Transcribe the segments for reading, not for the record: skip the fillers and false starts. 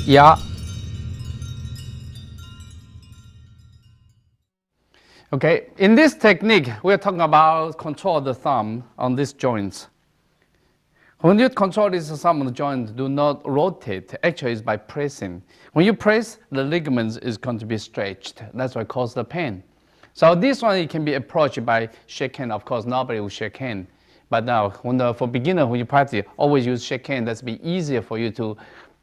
Yeah. Okay, in this technique, we're talking about control the thumb on these joints. When you control this thumb on the joint, do not rotate. Actually, it's by pressing. When you press, the ligaments is going to be stretched. That's what causes the pain. So this one, it can be approached by shake hand. Of course, nobody will shake hand. But now, for beginner, when you practice, always use shake hand. That's be easier for you to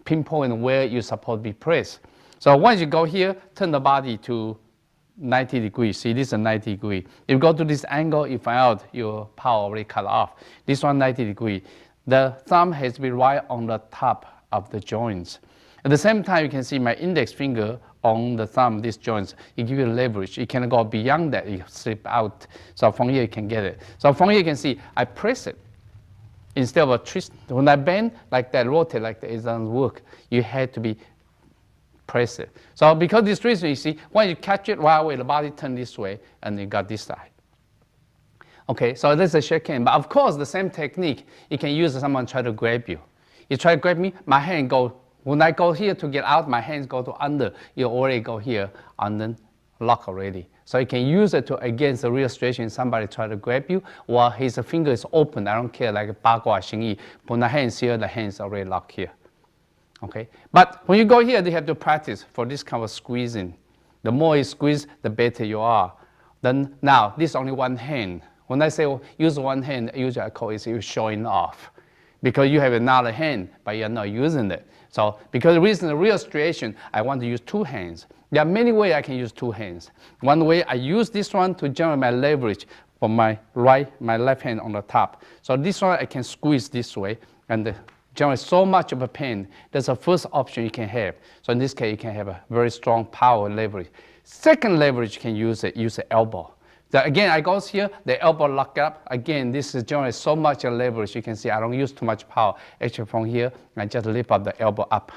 pinpoint where you're supposed to be pressed. So once you go here, turn the body to 90 degrees. See, this is a 90 degree. If you go to this angle, you find out your power already cut off. This one 90 degree. The thumb has to be right on the top of the joints. At the same time, you can see my index finger on the thumb, these joints. It gives you leverage. You can go beyond that, you slip out. So from here, you can get it. So from here, you can see I press it. Instead of a twist, when I bend like that, rotate like that, it doesn't work. You had to be press it. So because this reason, you see, when you catch it right away, the body turn this way, and you got this side. Okay, so this is a shake hand. But of course, the same technique, you can use someone try to grab you. You try to grab me, my hand go, when I go here to get out, my hands go to under. You already go here and then lock already. So you can use it to against the real situation, somebody try to grab you, or his finger is open, I don't care, like 八卦心意. When the hands here, the hands already locked here. Okay, but when you go here, you have to practice for this kind of squeezing. The more you squeeze, the better you are. Then now, this is only one hand. When I say use one hand, usually I call it showing off. Because you have another hand, but you're not using it. So, because the reason, the real situation, I want to use two hands. There are many ways I can use two hands. One way, I use this one to generate my leverage for my left hand on the top. So this one, I can squeeze this way, and generate so much of a pain. That's the first option you can have. So in this case, you can have a very strong power leverage. Second leverage, you can use the elbow. So again, I go here, the elbow lock up. Again, this is generally so much leverage. You can see I don't use too much power. Actually, from here, I just lift up the elbow up.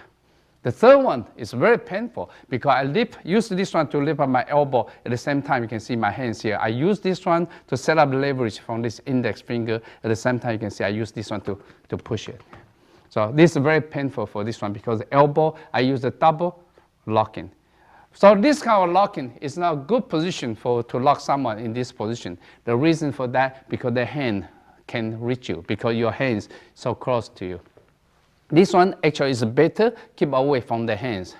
The third one is very painful because I use this one to lift up my elbow. At the same time, you can see my hands here. I use this one to set up leverage from this index finger. At the same time, you can see I use this one to push it. So this is very painful for this one because the elbow, I use the double locking. So this kind of locking is not a good position to lock someone in this position. The reason for that, because the hand can reach you, because your hands so close to you. This one actually is better, keep away from the hands,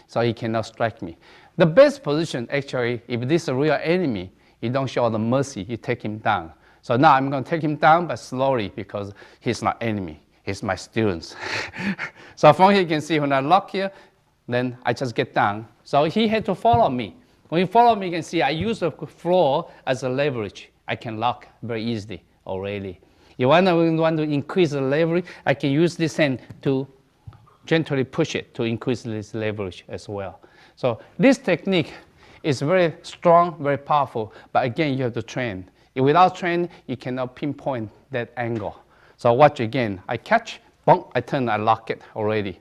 so he cannot strike me. The best position actually, if this is a real enemy, you don't show the mercy, you take him down. So now I'm going to take him down, but slowly, because he's not enemy, he's my students. So from here you can see when I lock here, then I just get down. So he had to follow me. When you follow me, you can see I use the floor as a leverage. I can lock very easily already. If I want to increase the leverage, I can use this hand to gently push it to increase this leverage as well. So this technique is very strong, very powerful, but again, you have to train. If without training, you cannot pinpoint that angle. So watch again. I catch, boom, I turn, I lock it already.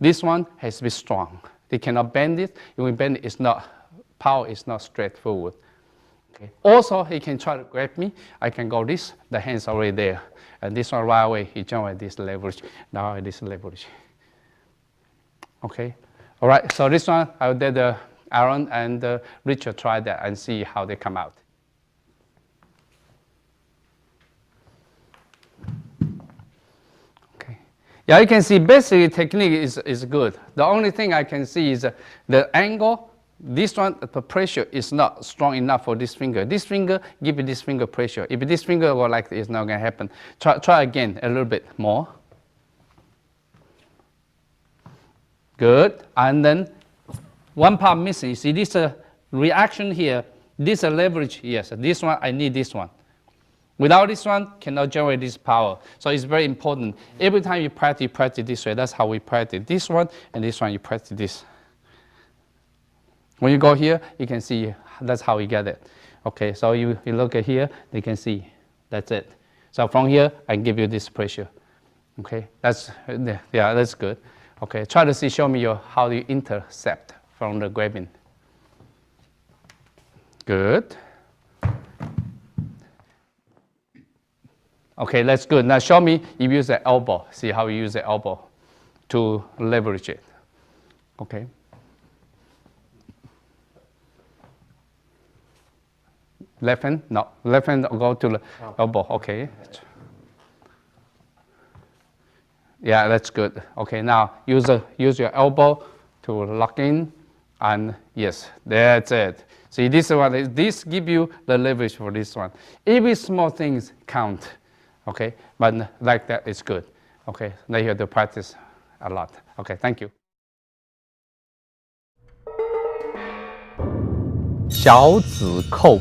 This one has to be strong. They cannot bend it. If we bend it, power is not straightforward. Okay. Also, he can try to grab me. I can go this, the hand's already there. And this one right away, he generates this leverage. Now this leverage. Okay. All right, so this one, I'll let Aaron and Richard try that and see how they come out. Yeah, you can see basically technique is good. The only thing I can see is the angle. This one, the pressure is not strong enough for this finger. This finger, give it this finger pressure. If this finger go like this, it's not going to happen. Try again a little bit more. Good. And then one part missing. You see this reaction here. This leverage, yes. This one, I need this one. Without this one, cannot generate this power. So it's very important. Every time you practice this way. That's how we practice. This one and this one, you practice this. When you go here, you can see that's how you get it. Okay, so you look at here, you can see that's it. So from here, I give you this pressure. Okay, that's good. Okay, try to see, show me how you intercept from the grabbing. Good. Okay, that's good. Now show me you use the elbow. See how you use the elbow to leverage it. Okay. Left hand? No. Left hand go to the elbow. Okay. Yeah, that's good. Okay, now use your elbow to lock in, and yes, that's it. See, this one, this give you the leverage for this one. Every small things count, okay? But like that is good, okay? Now you have to practice a lot. Okay, thank you. 小指扣.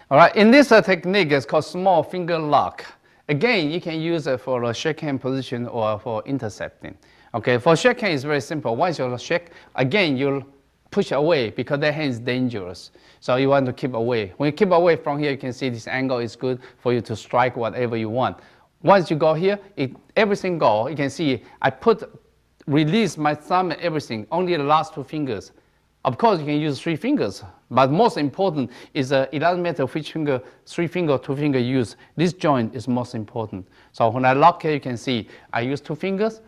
All right, in this technique, it's called small finger lock. Again, you can use it for a shake hand position or for intercepting. Okay, for shake hand, it's very simple. Once you shake, again, you'll push away because that hand is dangerous. So you want to keep away. When you keep away from here, you can see this angle is good for you to strike whatever you want. Once you go here, everything go. You can see I release my thumb and everything, only the last 2 fingers. Of course, you can use 3 fingers, but most important is it doesn't matter which finger, 3 finger, 2 finger use. This joint is most important. So when I lock here, you can see I use 2 fingers.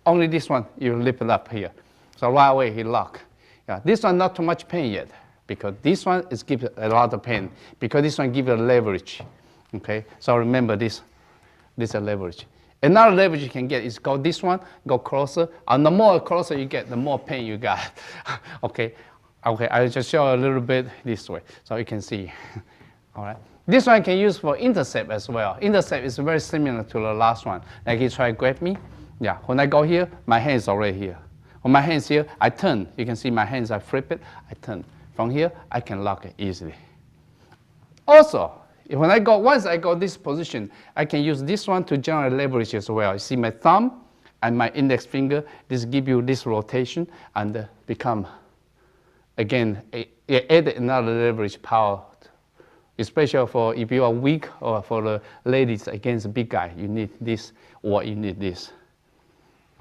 Only this one, you lift it up here. So right away, he lock. Yeah, this one not too much pain yet, because this one is give a lot of pain, because this one give you a leverage. Okay, so remember this is a leverage. Another leverage you can get is go this one, go closer, and the more closer you get, the more pain you got. Okay, I'll just show a little bit this way so you can see. All right, this one I can use for intercept as well. Intercept is very similar to the last one. Like he try to grab me. Yeah, when I go here, my hand is already here. When my hand's here, I turn. You can see my hands, I flip it, I turn. From here, I can lock it easily. Also, once I go this position, I can use this one to generate leverage as well. You see my thumb and my index finger, this give you this rotation and become, again, add another leverage power. Especially for if you are weak or for the ladies against a big guy, you need this or you need this.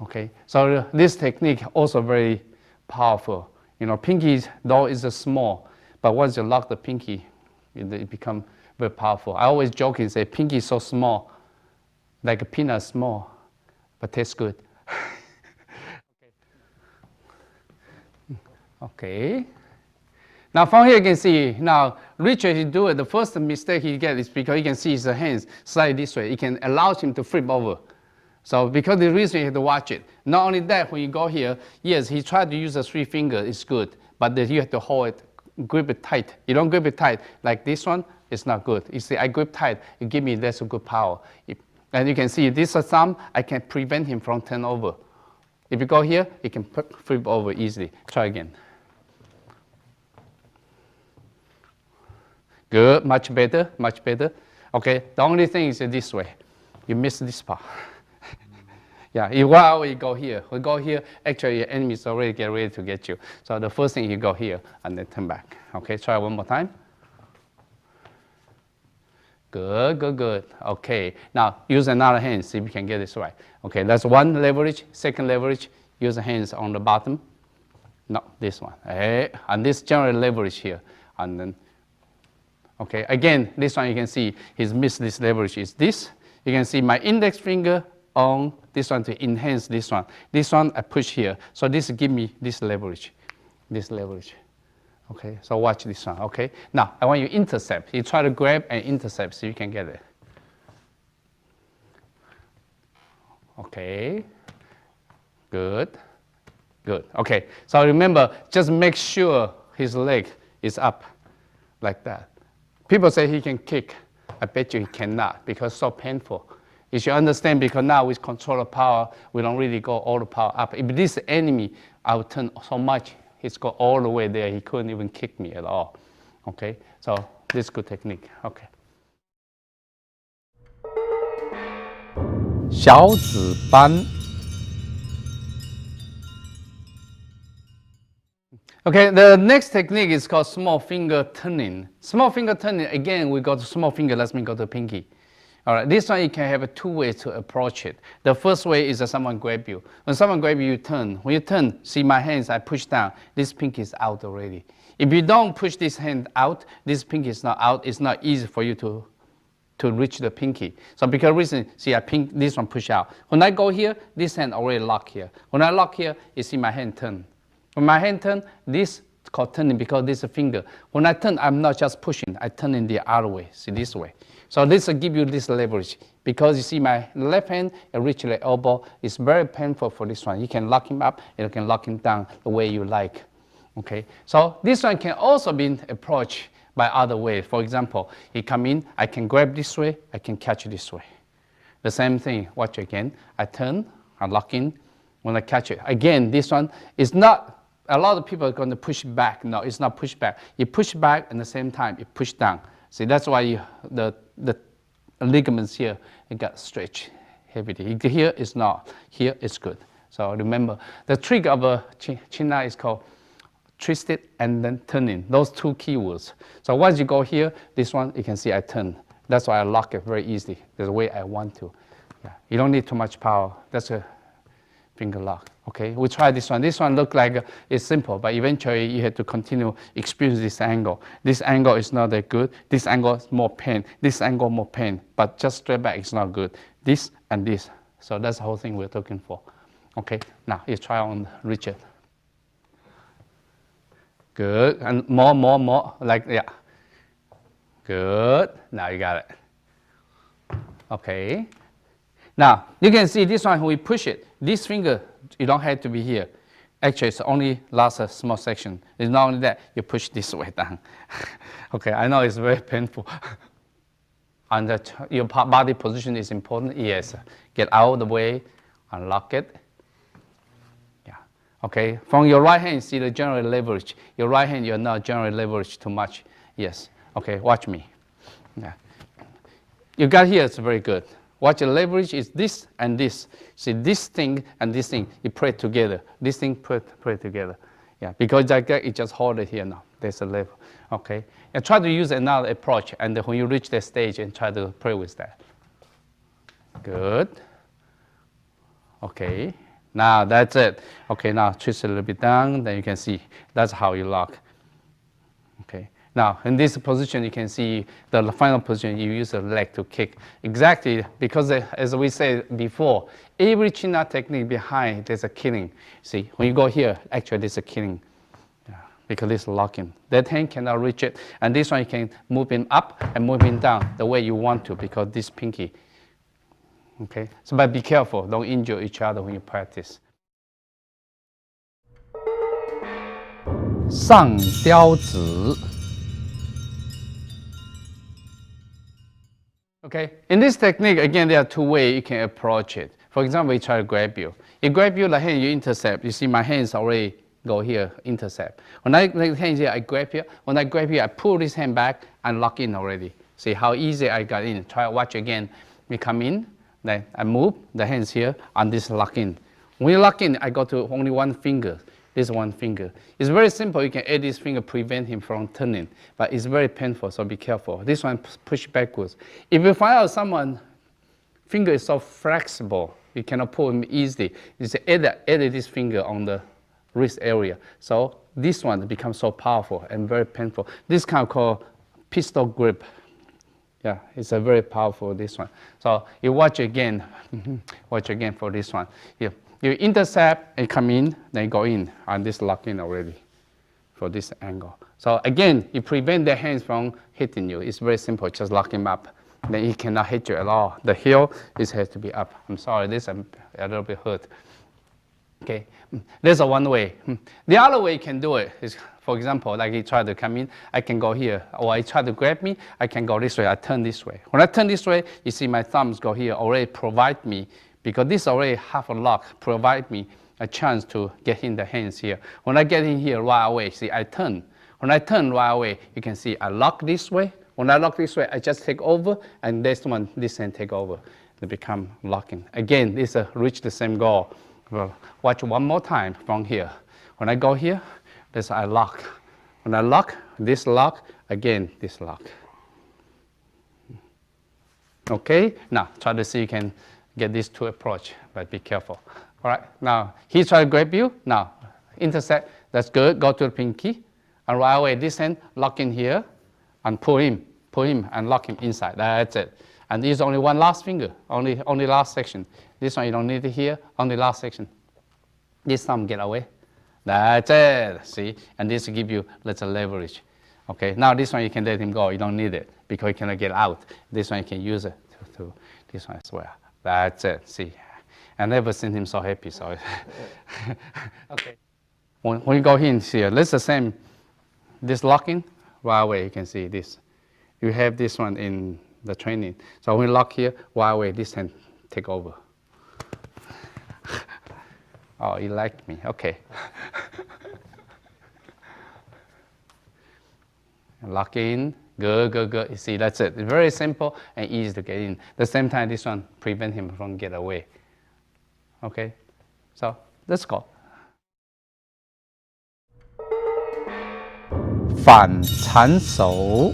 Okay, so this technique also very powerful. You know, pinky though is small, but once you lock the pinky, it becomes very powerful. I always joke and say pinky is so small, like a peanut small, but tastes good. Okay. Now from here you can see, now Richard, he do it, the first mistake he gets is because you can see his hands slide this way. It can allow him to flip over. So because the reason you have to watch it. Not only that, when you go here, yes, he tried to use the 3 fingers, it's good, but then you have to hold it, grip it tight. You don't grip it tight like this one, it's not good. You see, I grip tight, it gives me less good power. And you can see this thumb, I can prevent him from turn over. If you go here, you can flip over easily. Try again. Good, much better, much better. Okay, the only thing is this way. You miss this part. Yeah, while you go here, actually your enemies already get ready to get you. So the first thing you go here and then turn back. Okay, try one more time. Good, good, good. Okay, now use another hand, see if you can get this right. Okay, that's one leverage. Second leverage, use the hands on the bottom. No, this one. Hey, and this general leverage here. And then, okay, again, this one you can see he's missed this leverage is this. You can see my index finger on this one to enhance this one. This one I push here. So this give me this leverage. Okay, so watch this one, okay? Now, I want you to intercept. You try to grab and intercept so you can get it. Okay, good, good. Okay, so remember, just make sure his leg is up like that. People say he can kick. I bet you he cannot because it's so painful. You should understand because now with controller power, we don't really go all the power up. If this enemy, I would turn so much, he's go all the way there. He couldn't even kick me at all. Okay, so this is good technique. Okay. 小指扳. Okay, the next technique is called small finger turning. Small finger turning, again, we go to small finger, let me go to pinky. All right, this one you can have 2 ways to approach it. The first way is that someone grab you. When someone grab you, you turn. When you turn, see my hands, I push down. This pinky is out already. If you don't push this hand out, this pinky is not out. It's not easy for you to to reach the pinky. So because reason, see, this one push out. When I go here, this hand already lock here. When I lock here, you see my hand turn. When my hand turn, this is called turning because this is a finger. When I turn, I'm not just pushing, I turn in the other way, see this way. So this will give you this leverage. Because you see my left hand reach the elbow, it's very painful for this one. You can lock him up, and you can lock him down the way you like. Okay, so this one can also be approached by other way. For example, he come in, I can grab this way, I can catch this way. The same thing, watch again. I turn, I lock in, when I catch it. Again, this one is not, a lot of people are going to push back. No, it's not push back. You push back and at the same time, you push down. See, that's why the ligaments here, it got stretched heavily. Here is not, here is good. So remember, the trick of a camna is called twisted and then turning. Those two keywords. So once you go here, this one, you can see I turn. That's why I lock it very easily, the way I want to. Yeah. You don't need too much power. That's a finger lock. Okay, we try this one. This one look like it's simple, but eventually you have to continue experience this angle. This angle is not that good. This angle is more pain. This angle more pain. But just straight back is not good. This and this. So that's the whole thing we're looking for. Okay, now you try on Richard. Good, and more, like, yeah. Good, now you got it. Okay. Now, you can see this one, when we push it, this finger, you don't have to be here. Actually, it's only last a small section. It's not only that, you push this way down. Okay, I know it's very painful. And your body position is important, yes. Get out of the way, unlock it. Yeah, okay. From your right hand, see the general leverage. Your right hand, you're not generally leverage too much. Yes, okay, watch me. Yeah. You got here, it's very good. What you leverage is this and this. See, this thing and this thing, you put it together. This thing put it together. Yeah, because like that, you just hold it here now. There's a level. Okay, and try to use another approach. And when you reach that stage, and try to play with that. Good. Okay, now that's it. Okay, now twist it a little bit down. Then you can see that's how you lock. Okay. Now, in this position, you can see the final position, you use the leg to kick. Exactly, because as we said before, every camna technique behind, there's a killing. See, when you go here, actually there's a killing. Yeah, because it's locking. That hand cannot reach it. And this one, you can move him up and move him down the way you want to, because this pinky. Okay, so but be careful, don't injure each other when you practice. 上雕子. Okay, in this technique, again, there are two ways you can approach it. For example, you try to grab you. You grab you, the hand you intercept. You see my hands already go here, intercept. When I the hands here, I grab here. When I grab here, I pull this hand back and lock in already. See how easy I got in. Try watch again. We come in, then I move the hands here, and this lock in. When you lock in, I go to only one finger. This one finger. It's very simple. You can add this finger, prevent him from turning, but it's very painful, so be careful. This one push backwards. If you find out someone finger is so flexible, you cannot pull him easily, you say add this finger on the wrist area. So this one becomes so powerful and very painful. This kind of called pistol grip. Yeah, it's a very powerful, this one. So you watch again, watch again for this one. Here. You intercept and come in, then go in, and this lock in already for this angle. So again, you prevent the hands from hitting you. It's very simple, just lock him up. Then he cannot hit you at all. The heel has to be up. I'm sorry, this I'm a little bit hurt. Okay, there's a one way. The other way you can do it is, for example, like he tried to come in, I can go here, or he tried to grab me, I can go this way, I turn this way. When I turn this way, you see my thumbs go here, already provide me, because this already half a lock, provide me a chance to get in the hands here. When I get in here right away, see, I turn. When I turn right away, you can see I lock this way. When I lock this way, I just take over, and this one, this hand take over. They become locking. Again, this reach the same goal. Well, watch one more time from here. When I go here, this I lock. When I lock, this lock, again, this lock. Okay, now try to see you can get these two approach, but be careful. All right, now he try to grab you. Now intercept, that's good. Go to the pinky, and right away this hand lock in here, and pull him and lock him inside. That's it. And this is only one last finger, only last section. This one you don't need it here, only last section. This thumb get away. That's it, see? And this will give you little leverage. Okay, now this one you can let him go. You don't need it because he cannot get out. This one you can use it to this one as well. That's it, see? I never seen him so happy, so. Okay. When you go in here, let's the same. This locking, right away you can see this. You have this one in the training. So when you lock here, right away this hand take over. Oh, you like me, okay. Lock in, good, good, good. You see, that's it. It's very simple and easy to get in. At the same time, this one prevent him from get away. Okay, so let's go. 反缠手.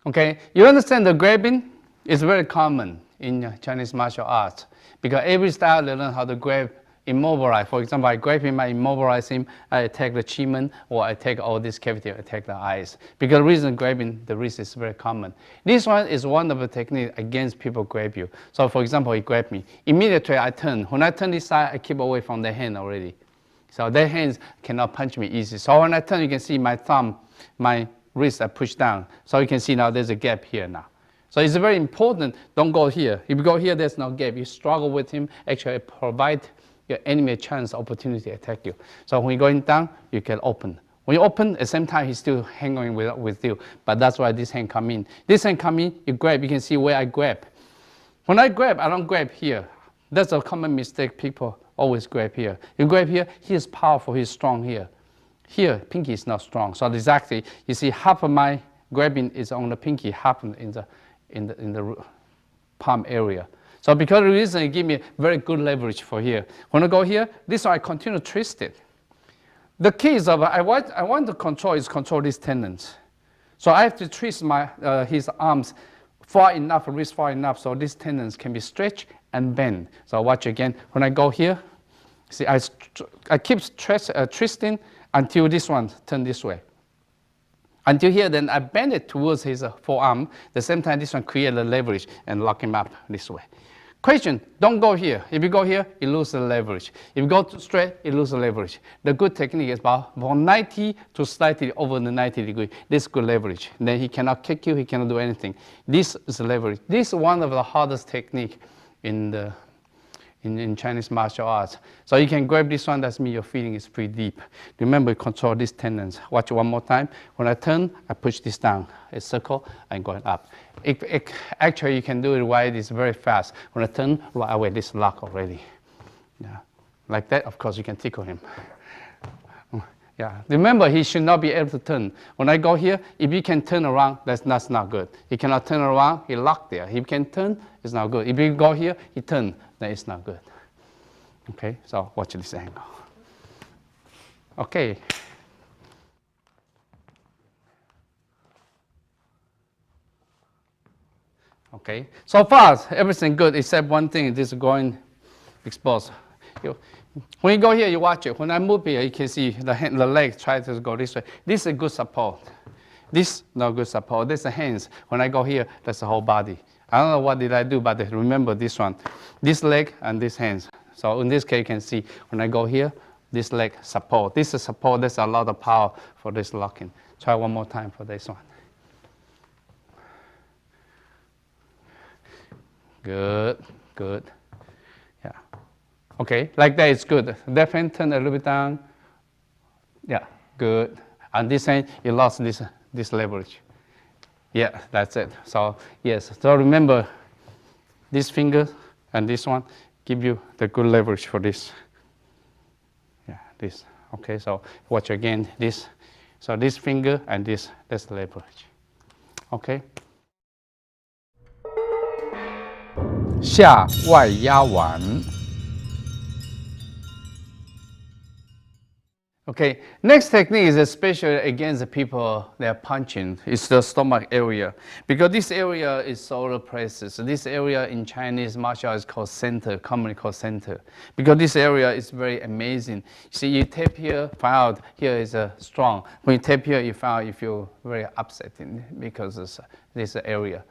Okay, you understand the grabbing is very common in Chinese martial arts because every style they learn how to grab, immobilize. For example, I grab him, I immobilize him, I attack the chimen, or I attack all this cavity, I attack the eyes. Because the reason grabbing the wrist is very common. This one is one of the techniques against people grab you. So for example, he grabbed me. Immediately I turn. When I turn this side, I keep away from the hand already. So their hands cannot punch me easy. So when I turn, you can see my thumb, my wrist are pushed down. So you can see now there's a gap here now. So it's very important, don't go here. If you go here, there's no gap. You struggle with him, actually provide your enemy a chance, opportunity to attack you. So when you're going down, you can open. When you open, at the same time, he's still hanging with you. But that's why this hand come in. This hand come in, you grab, you can see where I grab. When I grab, I don't grab here. That's a common mistake, people always grab here. You grab here, he is powerful, he's strong here. Here, pinky is not strong. So exactly, you see half of my grabbing is on the pinky, half in the palm area. So because of the reason, it gives me very good leverage for here. When I go here, this one I continue to twist it. The key is I want to control these tendons. So I have to twist his arms far enough, wrist far enough, so these tendons can be stretched and bend. So watch again. When I go here, see I keep twisting until this one turn this way. Until here, then I bend it towards his forearm. At the same time, this one creates the leverage and lock him up this way. Question, don't go here. If you go here, you lose the leverage. If you go straight, you lose the leverage. The good technique is about 90 to slightly over the 90 degree. This is good leverage. Then he cannot kick you, he cannot do anything. This is leverage. This is one of the hardest technique in Chinese martial arts. So you can grab this one, that means your feeling is pretty deep. Remember, control these tendons. Watch it one more time. When I turn, I push this down. A circle and going up. Actually, you can do it while it's very fast. When I turn, right away, this lock already. Yeah. Like that, of course, you can tickle him. Yeah. Remember, he should not be able to turn. When I go here, if he can turn around, that's not good. He cannot turn around, he locked there. If he can turn, it's not good. If he go here, he turn, then it's not good. Okay, so watch this angle. Okay. Okay, so far everything good except one thing, this is going exposed. When you go here, you watch it. When I move here, you can see the leg try to go this way. This is a good support. This no good support. This is the hands. When I go here, that's the whole body. I don't know what did I do, but remember this one. This leg and this hands. So in this case, you can see when I go here, this leg support. This is support. There's a lot of power for this locking. Try one more time for this one. Good, good. Yeah. Okay, like that is good. Left hand turn a little bit down. Yeah, good. And this hand, you lost this leverage. Yeah, that's it. So yes, so remember this finger and this one give you the good leverage for this. Yeah, this. Okay, so watch again this. So this finger and that's leverage. Okay. 下外压腕. Okay, next technique is especially against the people that are punching. It's the stomach area. Because this area is solar plexus. This area in Chinese martial art is called center, commonly called center. Because this area is very amazing. See, you tap here, find out here is strong. When you tap here, you find out you feel very upsetting because of this area.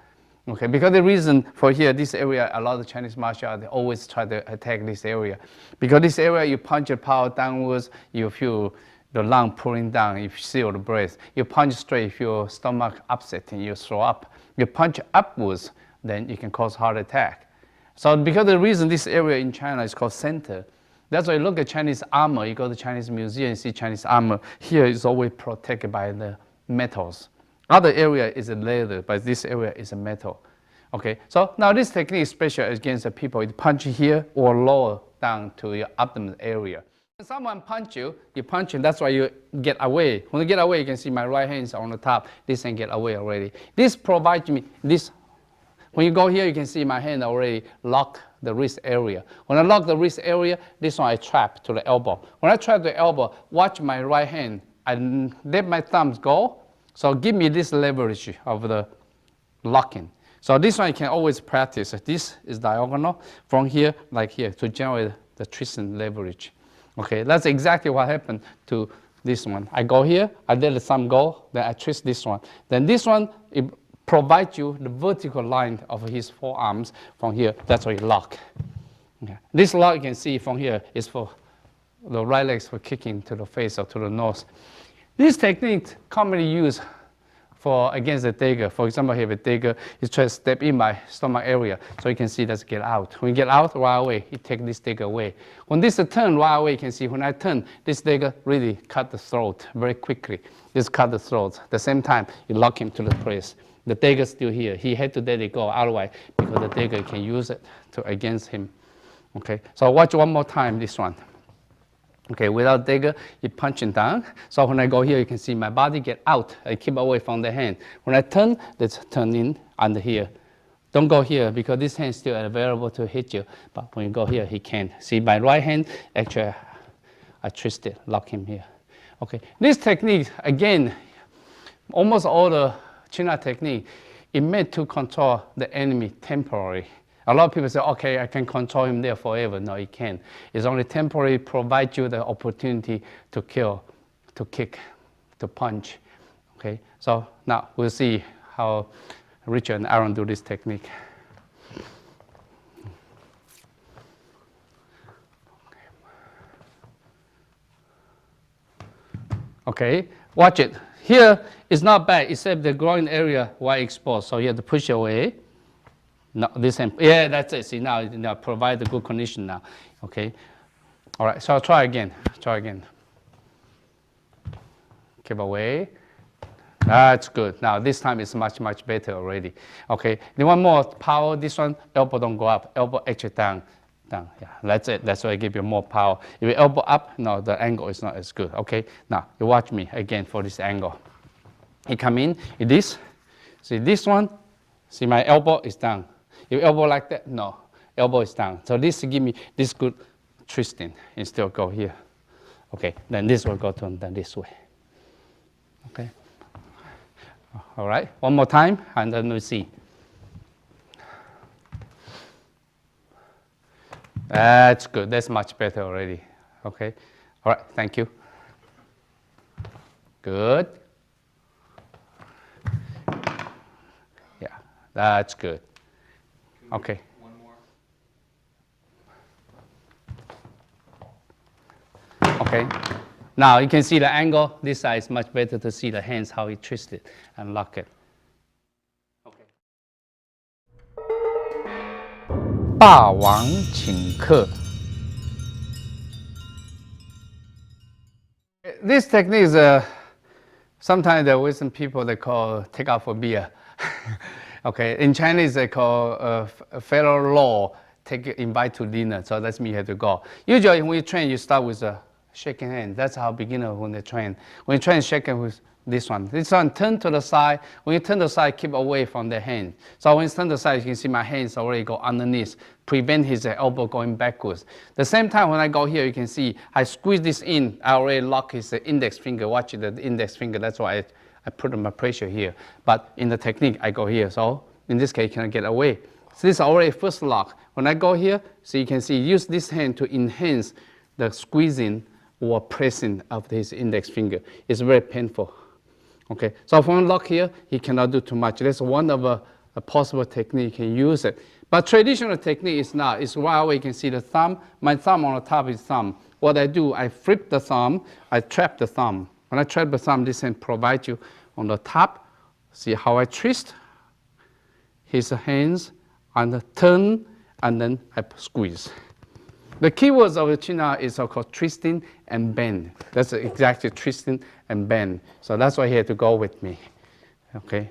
Okay, because the reason for here, this area, a lot of Chinese martial arts, they always try to attack this area. Because this area, you punch your power downwards, you feel the lung pulling down, you feel the breath. You punch straight, you feel stomach upsetting, you throw up. You punch upwards, then you can cause heart attack. So because the reason this area in China is called center, that's why you look at Chinese armor, you go to Chinese museum, you see Chinese armor, here is always protected by the metals. Other area is a leather, but this area is a metal. Okay, so now this technique is special against the people. You punch here or lower down to your abdomen area. When someone punch you, that's why you get away. When you get away, you can see my right hand is on the top. This hand get away already. This provides me this. When you go here, you can see my hand already lock the wrist area. When I lock the wrist area, this one I trap to the elbow. When I trap the elbow, watch my right hand. I let my thumbs go. So give me this leverage of the locking. So this one you can always practice. This is diagonal from here, like here, to generate the twisting leverage. Okay, that's exactly what happened to this one. I go here, I let the thumb go, then I twist this one. Then this one, it provides you the vertical line of his forearms from here. That's why you lock. Okay. This lock you can see from here is for the right legs for kicking to the face or to the nose. This technique commonly used for against the dagger. For example, here with dagger, you try to step in my stomach area, so you can see that's get out. When you get out right away, you take this dagger away. When this turn right away, you can see when I turn, this dagger really cut the throat very quickly. Just cut the throat. At the same time, you lock him to the place. The dagger's still here. He had to let it go otherwise because the dagger can use it to against him. Okay, so watch one more time this one. Okay, without dagger, you punching down. So when I go here, you can see my body get out. I keep away from the hand. When I turn, let's turn in under here. Don't go here because this hand is still available to hit you. But when you go here, he can't. See, my right hand, actually, I twist it, lock him here. Okay, this technique, again, almost all the China technique, it meant to control the enemy temporarily. A lot of people say, okay, I can control him there forever. No, you can't. It's only temporary, provide you the opportunity to kill, to kick, to punch. Okay, so now we'll see how Richard and Aaron do this technique. Okay, watch it. Here it's not bad, except the groin area wide exposed, so you have to push away. No, this hand, yeah, that's it. See, now provide the good condition now. Okay, all right. So I'll try again. Try again. Keep away. That's good. Now this time it's much better already. Okay. Then one more power. This one, elbow don't go up. Elbow actually down. Yeah, that's it. That's why I give you more power. If you elbow up, no, the angle is not as good. Okay. Now you watch me again for this angle. You come in this. See this one. See my elbow is down. If elbow like that, no, elbow is down. So this give me this good twisting and still go here. Okay, then this will go to then this way. Okay. All right, one more time and then we see. That's good, that's much better already. Okay, all right, thank you. Good. Yeah, that's good. Okay. One more. Okay. Now you can see the angle. This side is much better to see the hands, how he twist it and lock it. Okay. 霸王请客. This technique is sometimes there are some people they call take out for beer. Okay, in Chinese they call federal law invite to dinner. So that's me have to go. Usually when you train, you start with shaking hand. That's how beginner when they train. When you train shaking with this one. This one turn to the side. When you turn to the side, keep away from the hand. So when you turn to the side, you can see my hands already go underneath, prevent his elbow going backwards. The same time when I go here, you can see I squeeze this in. I already lock his index finger. Watch the index finger. That's why I put my pressure here. But in the technique, I go here. So in this case, you cannot get away. So this is already first lock. When I go here, so you can see use this hand to enhance the squeezing or pressing of his index finger. It's very painful. Okay, so from lock here, he cannot do too much. That's one of a possible technique he can use it. But traditional technique is not. It's why you can see the thumb. My thumb on the top is thumb. What I do, I flip the thumb, I trap the thumb. When I trap the thumb, this hand provides you on the top. See how I twist his hands and turn, and then I squeeze. The keywords of the China is called twisting and bend. That's exactly twisting and bend. So that's why he had to go with me. Okay.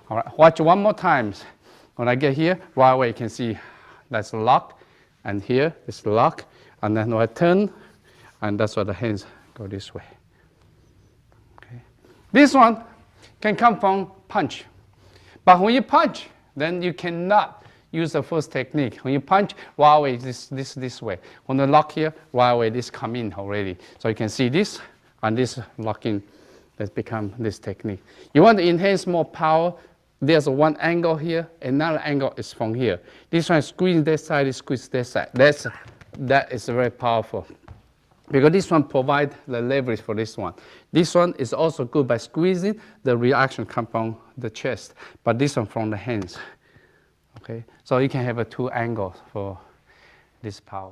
All right. Watch one more time. When I get here, right away you can see that's lock, and here is lock, and then when I turn, and that's why the hands go this way. Okay. This one can come from punch, but when you punch, then you cannot use the first technique. When you punch, right away this way. When you lock here, right away this come in already. So you can see this and this locking has become this technique. You want to enhance more power. There's one angle here, another angle is from here. This one squeeze this side, squeeze this side. That is very powerful. Because this one provides the leverage for this one. This one is also good by squeezing. The reaction comes from the chest, but this one from the hands. Okay, so you can have a two angles for this power.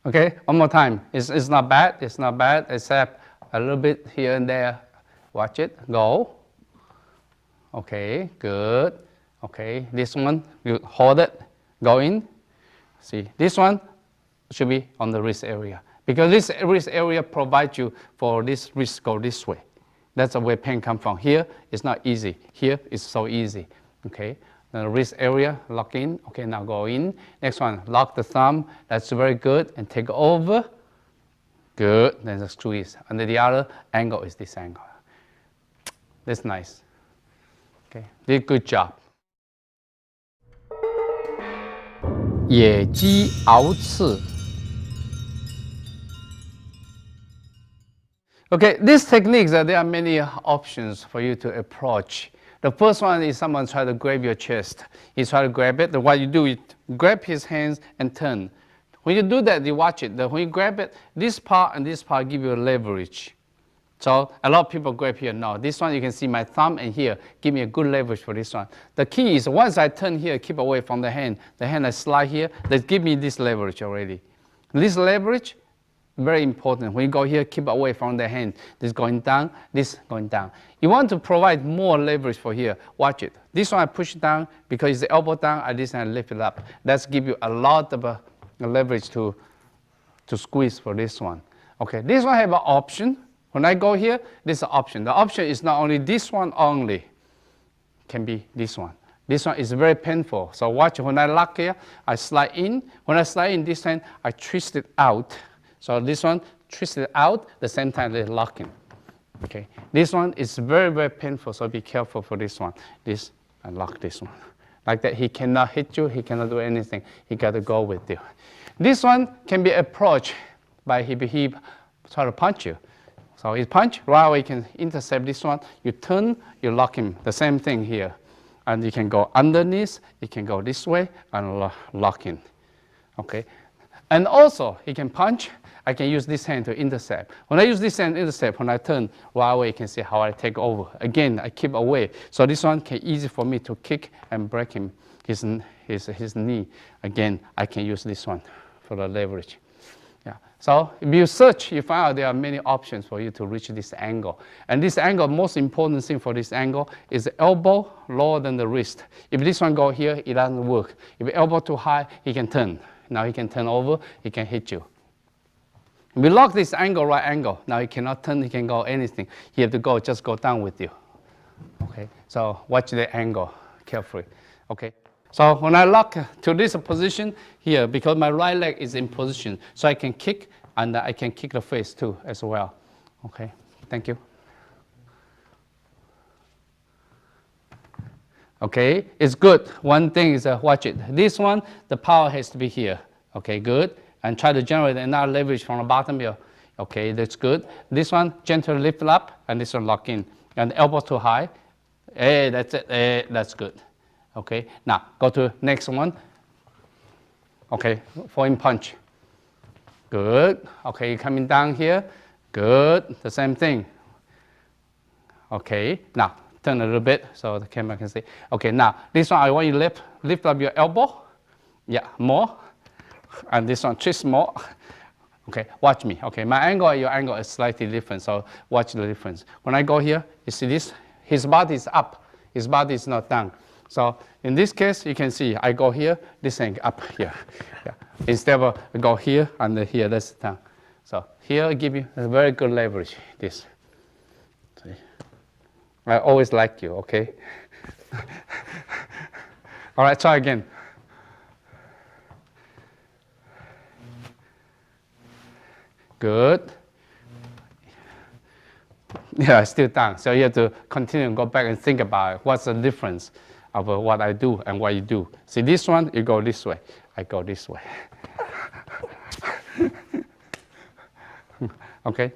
Okay, one more time. It's not bad. It's not bad, except a little bit here and there. Watch it. Go. Okay, good. Okay, this one, you hold it. Go in. See, this one should be on the wrist area. Because this wrist area provides you for this wrist go this way. That's where pain comes from. Here, it's not easy. Here, it's so easy. Okay, the wrist area, lock in. Okay, now go in. Next one, lock the thumb. That's very good. And take over. Good. Then the squeeze. And then the other angle is this angle. That's nice. Okay, did a good job. 野鸡熬刺. Okay, these techniques, there are many options for you to approach. The first one is someone try to grab your chest. He try to grab it. What you do is grab his hands and turn. When you do that, you watch it. When you grab it, this part and this part give you a leverage. So a lot of people grab here. No, this one you can see my thumb and here give me a good leverage for this one. The key is once I turn here, keep away from the hand I slide here, that give me this leverage already. This leverage, very important. When you go here, keep away from the hand. This going down, this going down. You want to provide more leverage for here. Watch it. This one I push down because it's the elbow down, and this one I lift it up. That's give you a lot of leverage to squeeze for this one. Okay, this one have an option. When I go here, this is an option. The option is not only this one only, can be this one. This one is very painful. So watch, when I lock here, I slide in. When I slide in this hand, I twist it out. So this one, twist it out, the same time they're locking. Okay, this one is very, very painful, so be careful for this one. This, and lock this one. Like that, he cannot hit you, he cannot do anything. He got to go with you. This one can be approached by he try to punch you. So he punch, right away you can intercept this one. You turn, you lock him. The same thing here. And you can go underneath, you can go this way, and lock in. Okay? And also, he can punch. I can use this hand to intercept. When I use this hand to intercept, when I turn, right away you can see how I take over. Again, I keep away. So this one can easy for me to kick and break him, his knee. Again, I can use this one for the leverage. Yeah. So if you search, you find out there are many options for you to reach this angle. And this angle, most important thing for this angle is the elbow lower than the wrist. If this one go here, it doesn't work. If the elbow too high, he can turn. Now he can turn over, he can hit you. We lock this angle, right angle. Now you cannot turn, you can go anything. You have to go, just go down with you. Okay, so watch the angle carefully. Okay, so when I lock to this position here, because my right leg is in position, so I can kick, and I can kick the face too as well. Okay, thank you. Okay, it's good. One thing is, watch it. This one, the power has to be here. Okay, good. And try to generate another leverage from the bottom here. Okay, that's good. This one, gently lift up, and this one lock in. And elbow too high. Hey, that's it. Hey, that's good. Okay, now go to next one. Okay, foreign punch. Good. Okay, coming down here. Good. The same thing. Okay, now turn a little bit so the camera can see. Okay, now this one I want you to lift up your elbow. Yeah, more. And this one twist more. Okay, watch me. Okay, my angle and your angle is slightly different, so watch the difference. When I go here, you see this? His body is up. His body is not down. So in this case, you can see I go here, this thing up here. Yeah. Instead of go here and here, that's down. So here I give you a very good leverage. This. See? I always like you, okay? All right, try again. Good. Yeah, still down. So you have to continue and go back and think about it. What's the difference of what I do and what you do. See this one, you go this way. I go this way. Okay?